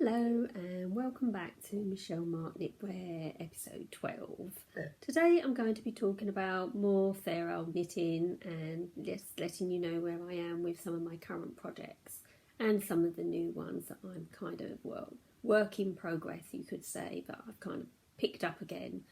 Hello and welcome back to Michele Marck Knitwear episode 12. Today I'm going to be talking about more fair old knitting and just letting you know where I am with some of my current projects and some of the new ones that I'm kind of, well, work in progress you could say, that I've kind of picked up again.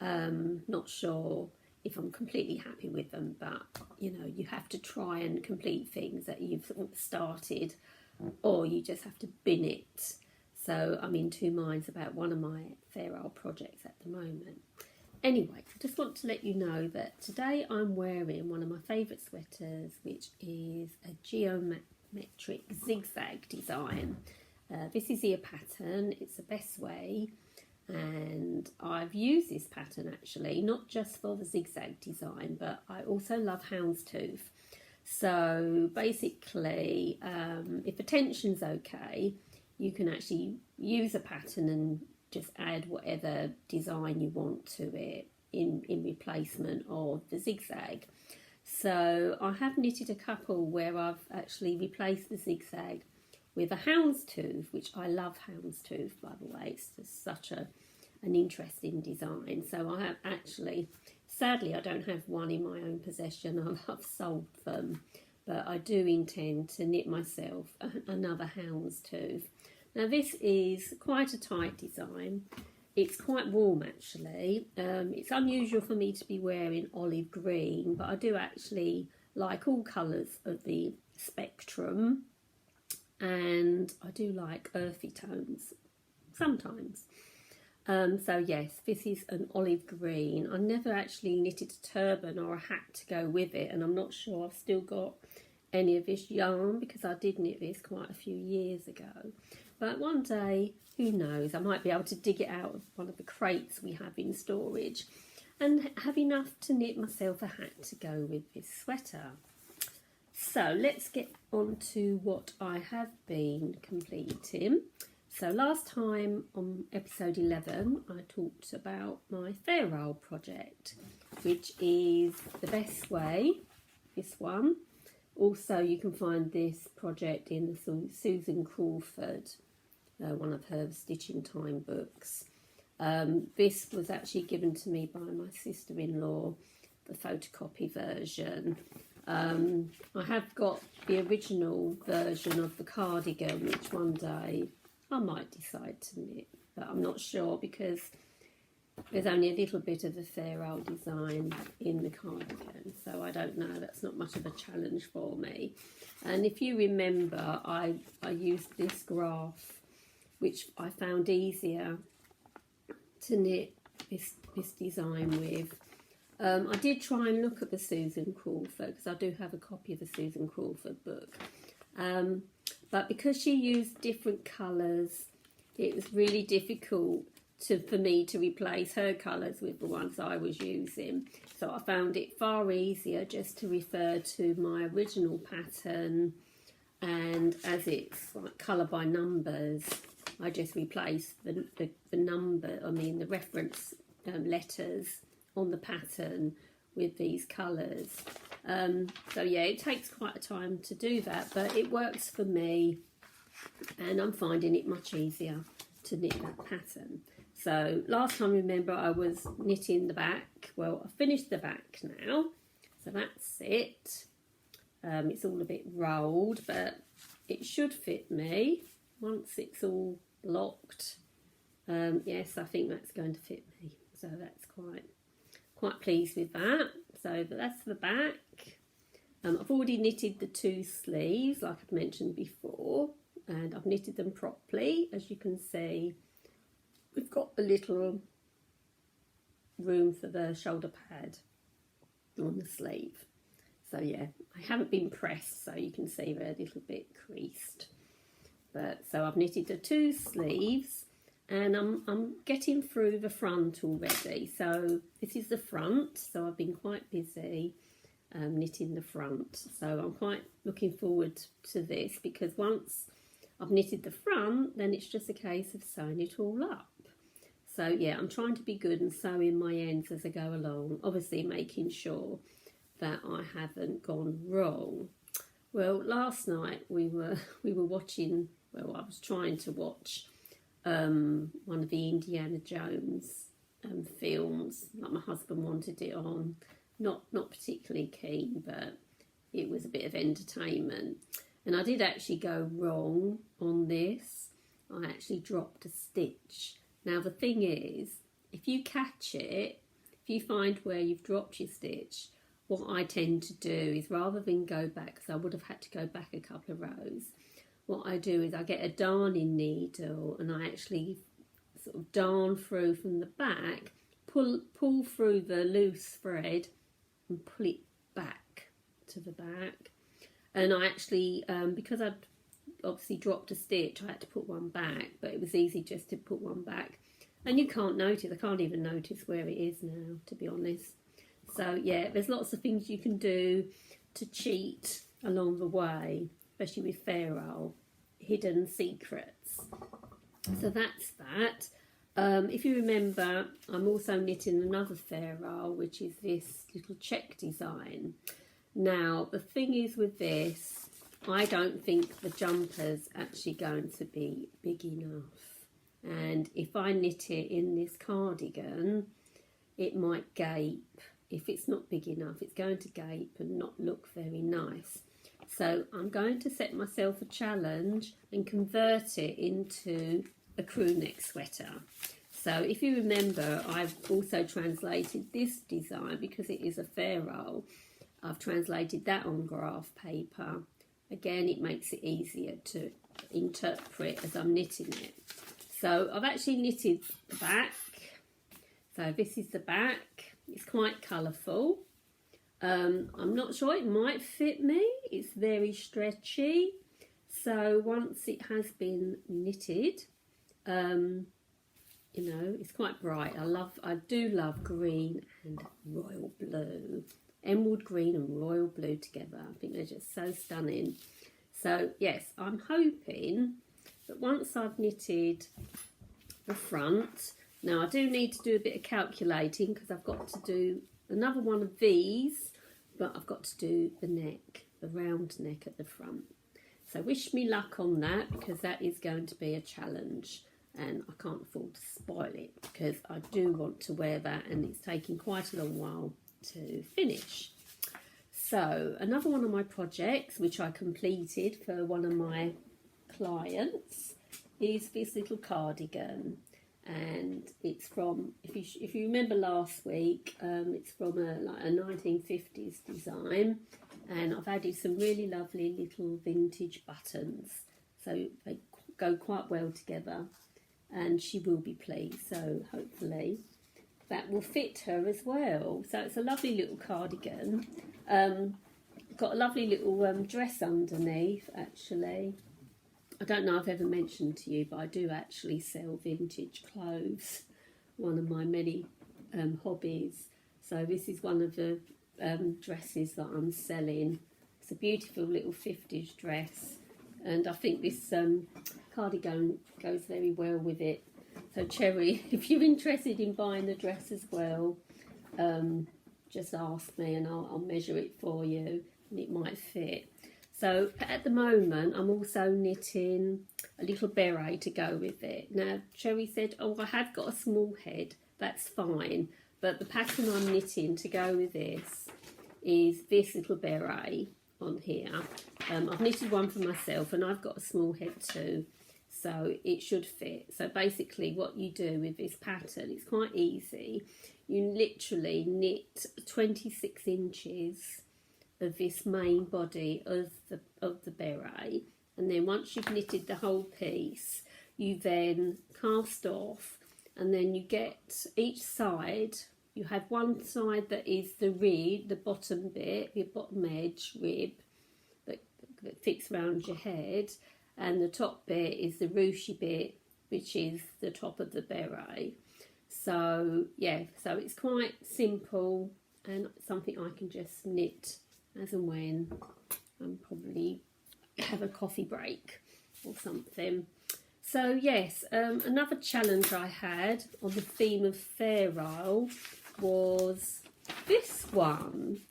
Not sure if I'm completely happy with them, but you know, you have to try and complete things that you've started, or you just have to bin it. So I'm in two minds about one of my fair old projects at the moment. Anyway, I just want to let you know that today I'm wearing one of my favourite sweaters, which is a geometric zigzag design. This is the pattern, it's the best way, and I've used this pattern actually not just for the zigzag design, but I also love Houndstooth. So basically, if the tension's okay, you can actually use a pattern and just add whatever design you want to it in replacement of the zigzag. So I have knitted a couple where I've actually replaced the zigzag with a Houndstooth, which I love Houndstooth, by the way. It's just such an interesting design. So I have actually, sadly I don't have one in my own possession, I've sold them, but I do intend to knit myself another Houndstooth. Now this is quite a tight design, it's quite warm actually. It's unusual for me to be wearing olive green, but I do actually like all colours of the spectrum, and I do like earthy tones sometimes. So yes, this is an olive green. I never actually knitted a turban or a hat to go with it, and I'm not sure I've still got any of this yarn because I did knit this quite a few years ago. But one day, who knows, I might be able to dig it out of one of the crates we have in storage and have enough to knit myself a hat to go with this sweater. So let's get on to what I have been completing. So last time on episode 11 I talked about my fair old project, which is the best way, this one. Also you can find this project in the Susan Crawford, one of her Stitching Time books. This was actually given to me by my sister-in-law, the photocopy version. I have got the original version of the cardigan, which one day I might decide to knit, but I'm not sure because there's only a little bit of the fair old design in the cardigan, so I don't know, that's not much of a challenge for me. And if you remember, I used this graph, which I found easier to knit this design with. I did try and look at the Susan Crawford, because I do have a copy of the Susan Crawford book. But because she used different colours, it was really difficult for me to replace her colours with the ones I was using. So I found it far easier just to refer to my original pattern, and as it's like colour by numbers, I just replaced the reference letters on the pattern with these colours. So yeah, it takes quite a time to do that, but it works for me and I'm finding it much easier to knit that pattern. So last time, remember, I was knitting the back. Well, I finished the back now, so that's it. It's all a bit rolled, but it should fit me once it's all locked. Yes, I think that's going to fit me, so that's quite pleased with that. So that's the back. I've already knitted the two sleeves like I've mentioned before, and I've knitted them properly. As you can see, we've got the little room for the shoulder pad on the sleeve. So yeah, I haven't been pressed, so you can see they're a little bit creased. But so I've knitted the two sleeves, and I'm getting through the front already. So this is the front, so I've been quite busy knitting the front. So I'm quite looking forward to this, because once I've knitted the front, then it's just a case of sewing it all up. So yeah, I'm trying to be good and sewing my ends as I go along, obviously making sure that I haven't gone wrong. Well, last night we were watching, well, I was trying to watch one of the Indiana Jones films. Like my husband wanted it on. Not particularly keen, but it was a bit of entertainment. And I did actually go wrong on this. I actually dropped a stitch. Now the thing is, if you catch it, if you find where you've dropped your stitch, what I tend to do is, rather than go back, because I would have had to go back a couple of rows, what I do is I get a darning needle and I actually sort of darn through from the back, pull through the loose thread and pull it back to the back. And I actually, because I'd obviously dropped a stitch, I had to put one back, but it was easy just to put one back. And you can't notice, I can't even notice where it is now, to be honest. So yeah, there's lots of things you can do to cheat along the way, especially with ferrule, hidden secrets. So that's that. If you remember, I'm also knitting another ferrule, which is this little check design. Now, the thing is with this, I don't think the jumper's actually going to be big enough. And if I knit it in this cardigan, it might gape. If it's not big enough, it's going to gape and not look very nice. So I'm going to set myself a challenge and convert it into a crew neck sweater. So if you remember, I've also translated this design, because it is a ferrule. I've translated that on graph paper. Again, it makes it easier to interpret as I'm knitting it. So I've actually knitted the back. So this is the back. It's quite colourful. I'm not sure, it might fit me. It's very stretchy. So once it has been knitted, you know, it's quite bright. I do love green and royal blue. Emerald green and royal blue together. I think they're just so stunning. So yes, I'm hoping that once I've knitted the front, now I do need to do a bit of calculating because I've got to do another one of these, but I've got to do the neck, the round neck at the front. So wish me luck on that, because that is going to be a challenge and I can't afford to spoil it, because I do want to wear that and it's taking quite a long while to finish. So another one of my projects which I completed for one of my clients is this little cardigan. And it's from, if you remember last week, it's from a 1950s design, and I've added some really lovely little vintage buttons, so they go quite well together, and she will be pleased. So hopefully that will fit her as well. So it's a lovely little cardigan. Got a lovely little dress underneath, actually. I don't know if I've ever mentioned to you, but I do actually sell vintage clothes, one of my many hobbies. So this is one of the dresses that I'm selling. It's a beautiful little 50s dress, and I think this cardigan goes very well with it. So Cherry, if you're interested in buying the dress as well, just ask me and I'll measure it for you and it might fit. So at the moment, I'm also knitting a little beret to go with it. Now, Cherry said, oh, I have got a small head. That's fine. But the pattern I'm knitting to go with this is this little beret on here. I've knitted one for myself and I've got a small head too, so it should fit. So basically what you do with this pattern, it's quite easy. You literally knit 26 inches of this main body of the beret, and then once you've knitted the whole piece, you then cast off, and then you get each side. You have one side that is the rib, the bottom bit, your bottom edge rib that fits around your head, and the top bit is the ruchy bit, which is the top of the beret. So yeah, so it's quite simple and something I can just knit as and when and probably have a coffee break or something. So yes, another challenge I had on the theme of ferrule was this one.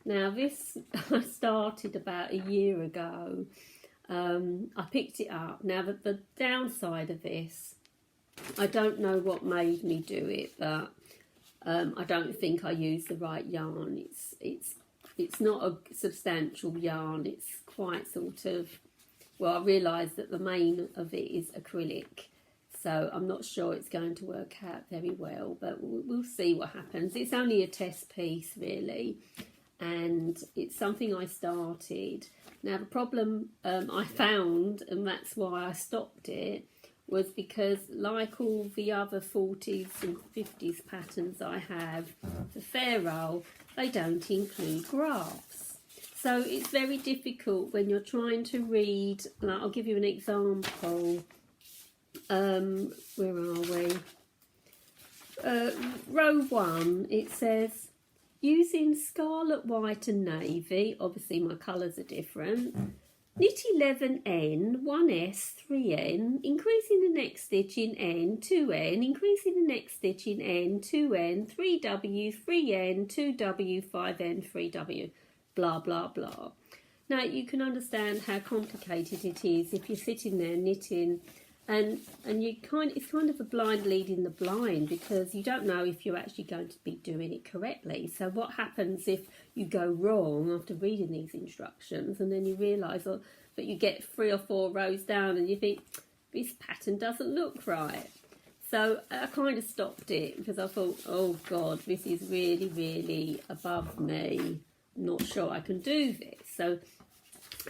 Now this I started about a year ago. I picked it up. Now the downside of this I don't know what made me do it, but I don't think I used the right yarn. It's not a substantial yarn. It's quite sort of, well, I realised that the main of it is acrylic, so I'm not sure it's going to work out very well, but we'll see what happens. It's only a test piece, really, and it's something I started. Now, the problem I found, and that's why I stopped it, was because, like all the other 40s and 50s patterns I have for Pharaoh, they don't include graphs. So it's very difficult when you're trying to read. Like, I'll give you an example. Where are we? Row 1, it says, using scarlet, white and navy, obviously my colours are different, knit 11N, 1S, 3N, increasing the next stitch in N, 2N, increasing the next stitch in N, 2N, 3W, 3N, 2W, 5N, 3W, blah, blah, blah. Now, you can understand how complicated it is if you're sitting there knitting, and it's kind of a blind leading the blind, because you don't know if you're actually going to be doing it correctly. So what happens if you go wrong after reading these instructions, and then you realise that you get 3 or 4 rows down and you think, this pattern doesn't look right. So I kind of stopped it, because I thought, oh God, this is really, really above me. I'm not sure I can do this. So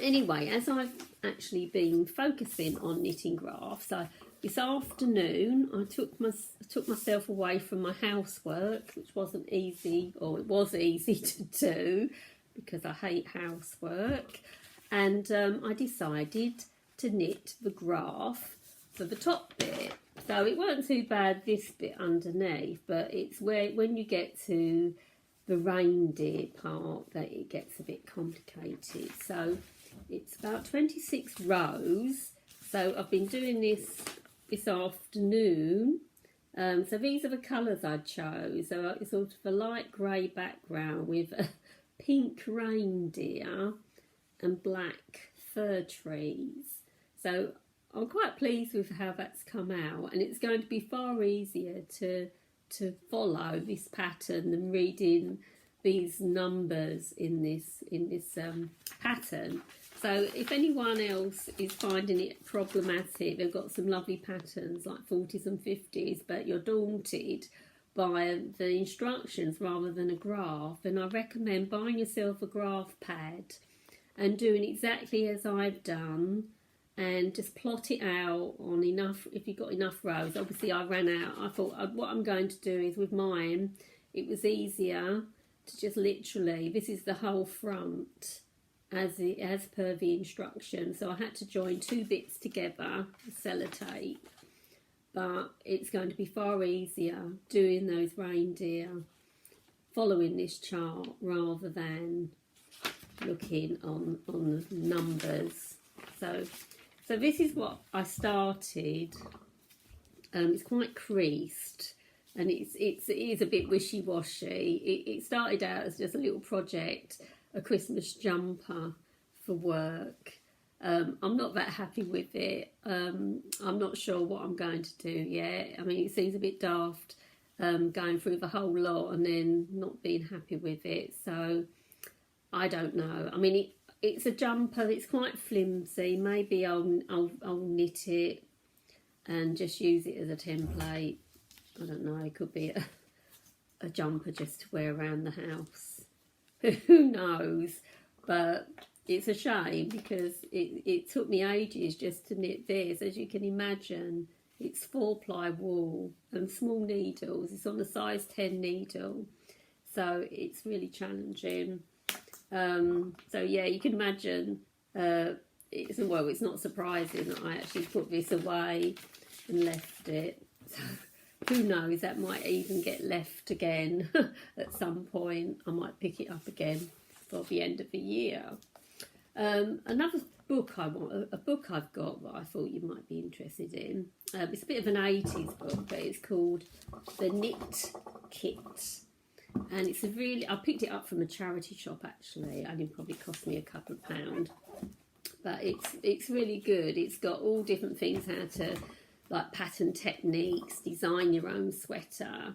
anyway, as I've actually been focusing on knitting graphs, this afternoon I took myself away from my housework, which wasn't easy, or it was easy to do because I hate housework, and I decided to knit the graph for the top bit. So it wasn't too bad, this bit underneath, but it's when you get to the reindeer part that it gets a bit complicated. So it's about 26 rows. So I've been doing this afternoon. So these are the colours I chose. So it's sort of a light grey background with a pink reindeer and black fir trees. So I'm quite pleased with how that's come out, and it's going to be far easier to follow this pattern than reading these numbers in this pattern. So if anyone else is finding it problematic, they've got some lovely patterns like 40s and 50s, but you're daunted by the instructions rather than a graph, then I recommend buying yourself a graph pad and doing exactly as I've done, and just plot it out on enough, if you've got enough rows. Obviously I ran out. I thought what I'm going to do is, with mine, it was easier to just literally, this is the whole front as per the instruction, so I had to join 2 bits together with sellotape, but it's going to be far easier doing those reindeer following this chart rather than looking on the numbers. So this is what I started. It's quite creased, and it is a bit wishy-washy. It started out as just a little project, a Christmas jumper for work. I'm not that happy with it. I'm not sure what I'm going to do yet. I mean, it seems a bit daft going through the whole lot and then not being happy with it. So I don't know. I mean, it's a jumper. It's quite flimsy. Maybe I'll knit it and just use it as a template. I don't know. It could be a jumper just to wear around the house. Who knows? But it's a shame, because it took me ages just to knit this. As you can imagine, it's 4-ply wool and small needles. It's on a size 10 needle, so it's really challenging. So yeah, you can imagine. It's not surprising that I actually put this away and left it. So who knows, that might even get left again at some point. I might pick it up again for the end of the year. Another book I've got that I thought you might be interested in. It's a bit of an 80s book, but it's called The Knit Kit. And it's I picked it up from a charity shop actually, and it probably cost me a couple of £. But it's really good. It's got all different things, how to like pattern techniques, design your own sweater.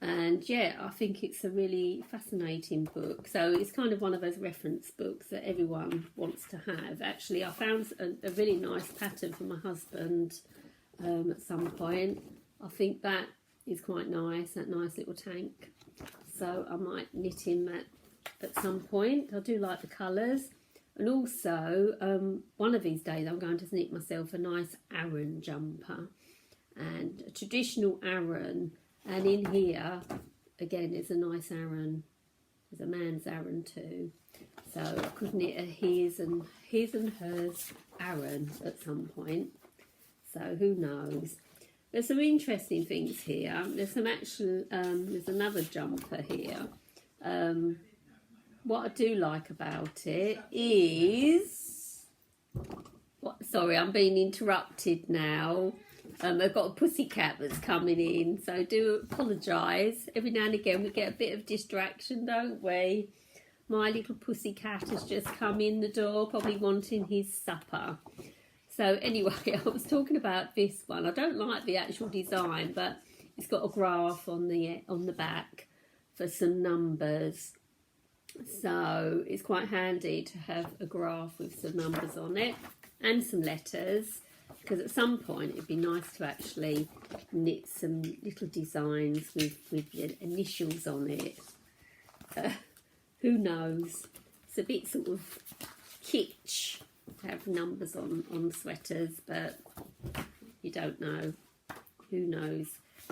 And yeah, I think it's a really fascinating book. So it's kind of one of those reference books that everyone wants to have. Actually, I found a really nice pattern for my husband at some point. I think that is quite nice, that nice little tank. So I might knit him that at some point. I do like the colours. And also, one of these days I'm going to knit myself a nice Aran jumper. And a traditional Aran. And in here, again, there's a nice Aran. There's a man's Aran too. So I could knit a his and hers Aran at some point. So who knows? There's some interesting things here. There's some actual, there's another jumper here. What I do like about it is... Sorry, I'm being interrupted now. I've got a pussycat that's coming in, so do apologise. Every now and again we get a bit of distraction, don't we? My little pussycat has just come in the door, probably wanting his supper. So anyway, I was talking about this one. I don't like the actual design, but it's got a graph on the back for some numbers. So it's quite handy to have a graph with some numbers on it and some letters. Because at some point it'd be nice to actually knit some little designs with your initials on it. Who knows? It's a bit sort of kitsch to have numbers on sweaters, but you don't know. Who knows?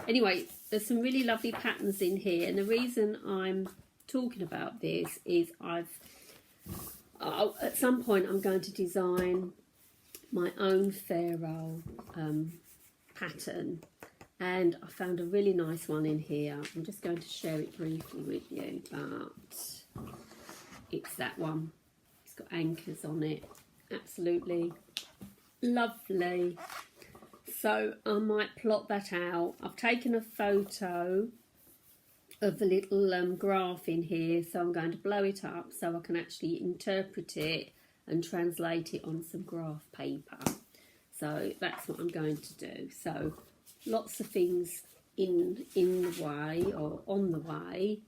Anyway, there's some really lovely patterns in here, and the reason I'm talking about this is at some point I'm going to design my own ferrule pattern, and I found a really nice one in here. I'm just going to share it briefly with you, but it's that one. It's got anchors on it. Absolutely lovely. So I might plot that out. I've taken a photo of the little graph in here, so I'm going to blow it up so I can actually interpret it and translate it on some graph paper. So that's what I'm going to do. So lots of things in the way or on the way.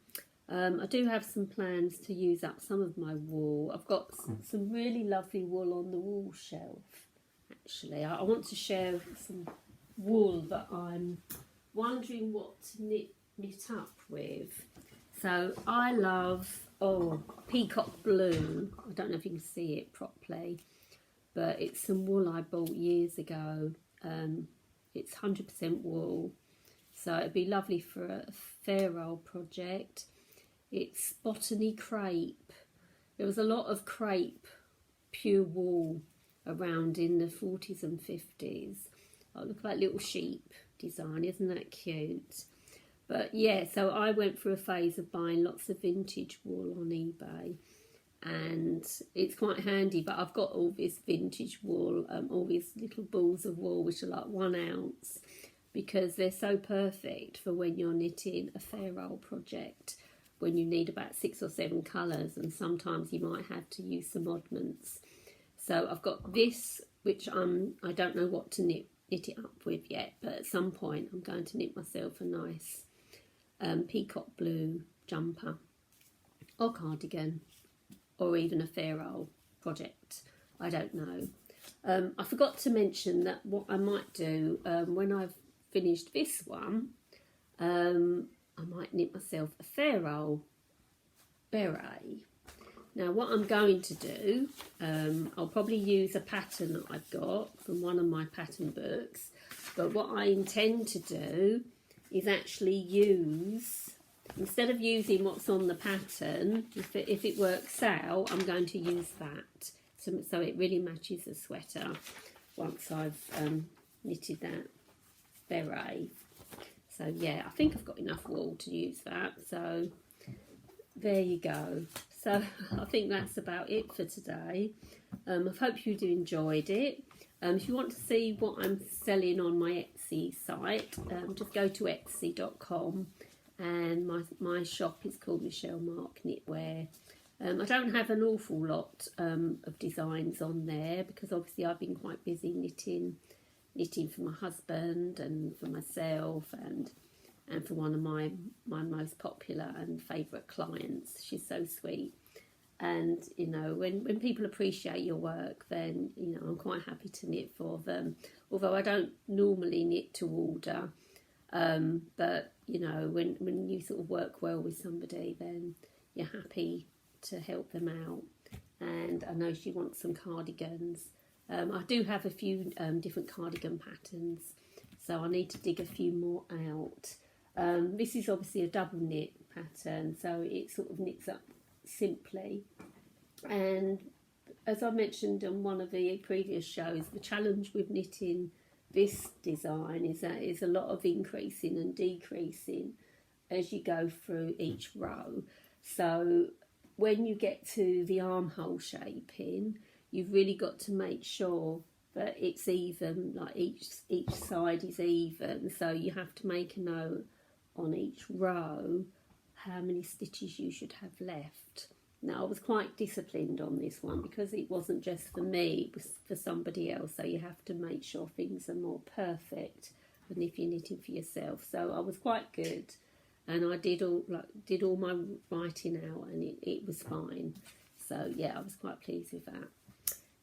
I do have some plans to use up some of my wool. I've got some really lovely wool on the wool shelf. Actually, I want to share some wool that I'm wondering what to knit up with. So I love peacock blue. I don't know if you can see it properly, but it's some wool I bought years ago. It's 100% wool, so it'd be lovely for a ferrule project. It's botany crepe. There was a lot of crepe pure wool around in the 40s and 50s. Oh, look like little sheep design, isn't that cute? But yeah, so I went through a phase of buying lots of vintage wool on eBay, and it's quite handy. But I've got all this vintage wool, all these little balls of wool which are like 1 ounce, because they're so perfect for when you're knitting a ferrule project, when you need about 6 or 7 colours, and sometimes you might have to use some oddments. So I've got this, which I don't know what to knit it up with yet, but at some point I'm going to knit myself a nice peacock blue jumper or cardigan, or even a ferrule project. I don't know. I forgot to mention that what I might do when I've finished this one, I might knit myself a ferrule beret. Now what I'm going to do, I'll probably use a pattern that I've got from one of my pattern books, but what I intend to do is actually use, instead of using what's on the pattern, if it works out, I'm going to use that so it really matches the sweater once I've knitted that beret. So yeah, I think I've got enough wool to use that, so there you go. So I think that's about it for today. I hope you enjoyed it. If you want to see what I'm selling on my Etsy site, just go to etsy.com, and my shop is called Michele Marck Knitwear. I don't have an awful lot of designs on there because obviously I've been quite busy knitting knitting for my husband and for myself and for one of my most popular and favourite clients. She's so sweet. And, you know, when people appreciate your work, then, you know, I'm quite happy to knit for them. Although I don't normally knit to order. But, you know, when you sort of work well with somebody, then you're happy to help them out. And I know she wants some cardigans. I do have a few different cardigan patterns, so I need to dig a few more out. This is obviously a double knit pattern, so it sort of knits up simply. And as I mentioned on one of the previous shows, the challenge with knitting this design is that it's a lot of increasing and decreasing as you go through each row. So when you get to the armhole shaping, you've really got to make sure that it's even, like each side is even. So you have to make a note on each row how many stitches you should have left. Now, I was quite disciplined on this one because it wasn't just for me, it was for somebody else. So you have to make sure things are more perfect than if you're knitting for yourself. So I was quite good, and I did all my writing out, and it was fine. So yeah, I was quite pleased with that.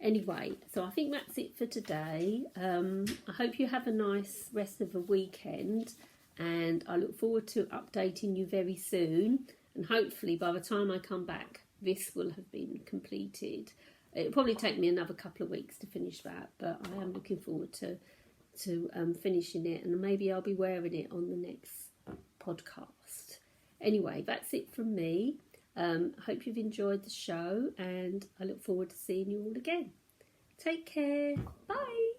Anyway, so I think that's it for today. I hope you have a nice rest of the weekend, and I look forward to updating you very soon. And hopefully by the time I come back, this will have been completed. It'll probably take me another couple of weeks to finish that, but I am looking forward to finishing it, and maybe I'll be wearing it on the next podcast. Anyway, that's it from me. I hope you've enjoyed the show, and I look forward to seeing you all again. Take care. Bye.